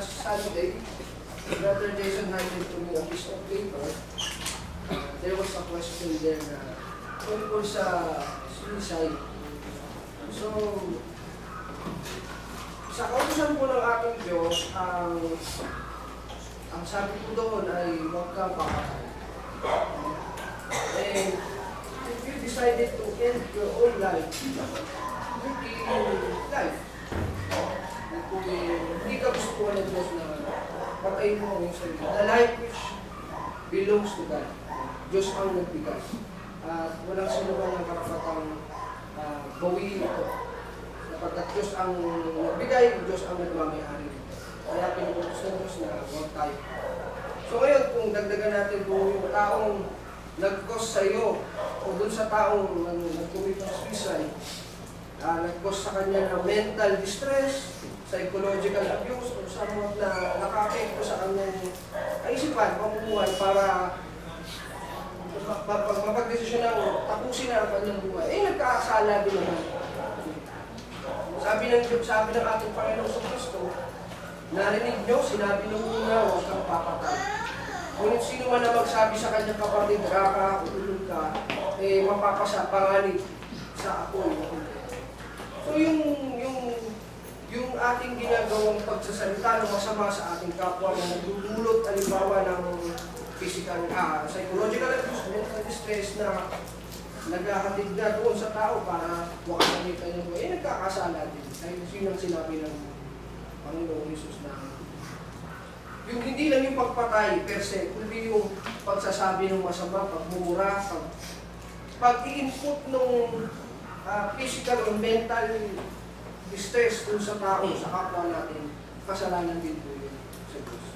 last Sunday, Brother Jason handed to me a piece of paper. There was a question there na tungkol sa suicide. So, sa kautusan po ng ating Diyos, ang sabi ko doon ay huwag kang papatay. And if you decided to end your own life, you kill life. Kung hindi ka gusto ng Diyos na patayin mo yung sarili. The life which belongs to God. Diyos ang nagbigay. At walang sino man ang karapatang bawiin ito. Sapagkat Diyos ang nagbigay, Diyos ang nagmamayari. Kaya pinuputos ng Diyos na huwag tayo. So ngayon, kung dagdagan natin kung yung taong nag-cause sa iyo o dun sa taong nag-commit ng suicide, nag-cause sa kanya ng mental distress, psychological abuse, o somewhat na nakaka-epekto sa kanyang kaisipan, pamumuhay para mapag-desisyon ng tapusin na ang kanyang buhay, nagkakasala din naman. Sabi ng ating Panginoon sa Kristo, narinig nyo, sinabi ng una, huwag kang papatay. Ngunit sino man na magsabi sa kanyang kapatid, ulul ka, mapapasapanganib sa apoy. So yung ating ginagawang pagsasalita ng masama sa ating kapwa na nagdudulot halimbawa ng physical, psychological abuse, mental distress na naghahatid na doon sa tao para makakalitan yung nagkakasala din. Dahil sinang sinabi ng Panginoong Jesus na yung hindi lang yung pagpatay per se, kundi yung pagsasabi ng masama, pagmumura, pag-i-input ng physical or mental distress dun sa tao, sa kapwa natin, kasalanan din po yun sa Diyos.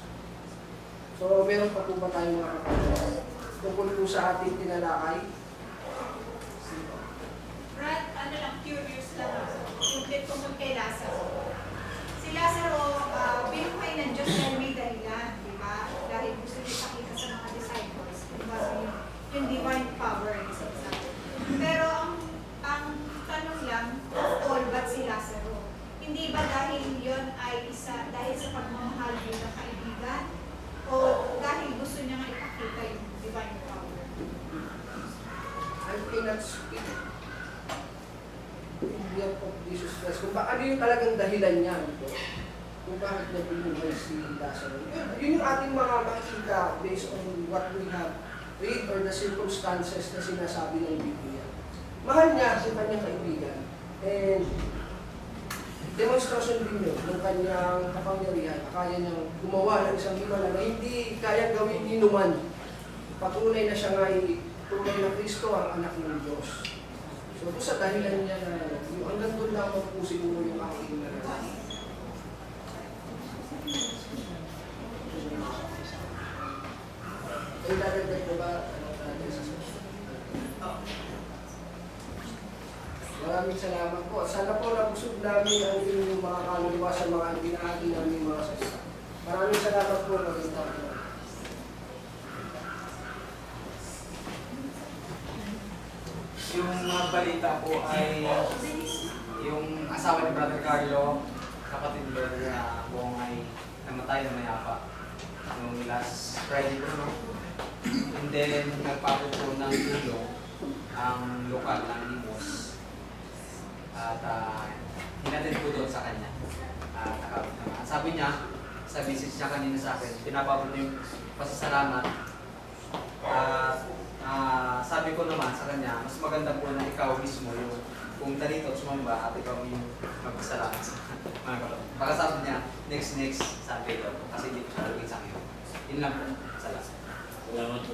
So, meron pa po ba tayong mga kapatid tungkol po sa ating tinalakay? Brad, curious lang ako. Yung tungkol kay Lazaro. Si Lazaro, binuhay ng Diyos na may dahilan, di ba? Dahil gusto niya ipakita sa mga disciples, yung divine power ni Jesus. Pero ang tanong lang, all but si Lazaro. Hindi ba dahil yon ay dahil sa pagmamahal bilang kaibigan? O dahil gusto niya nga ipakita yung divine power? I cannot speak in behalf of Jesus Christ. Kung ano yung talagang dahilan niya ito, kung bakit niya binuhay si Lazaro. Yun yung ating mga makikita based on what we have read or the circumstances na sinasabi ng Biblia. Mahal niya si kanyang kaibigan. And demonstrasyon din yun ng kanyang kapangyarihan. Kaya niyang gumawa ng isang himala na hindi kaya gawin ni Numan. Patunay na siya nga ay tunay na Kristo ang anak ng Diyos. So, ito sa dahilan niya na yung hanggang doon lang po siguro yung aking nararamdaman. Ay, dadagdag ko ba? Maraming salamat po. Sana po nabusog namin ang inyong mga kaluluwa sa mga binahagi namin mga salita. Maraming salamat po. Maganda po. Yung mga balita po ay yung asawa ni Brother Carlo, kapatid ni Brother Bong ay namatay na mayapa noong last Friday po, no? And then nagpapo po ng tulong ang lokal ng Limos at hinatid po doon sa kanya. Nakabit naman. Sabi niya, sa message niya kanina sa akin, pinapabot yung pasasalamat. Sabi ko naman sa kanya, mas maganda po na ikaw mismo yung pumunta dito, sumamba at ikaw yung magpasalamat sa mga kalong. Baka sabi niya, next, sabi ko, kasi hindi ko siya naging sa akin. Yun lang po, salamat. Salamat po.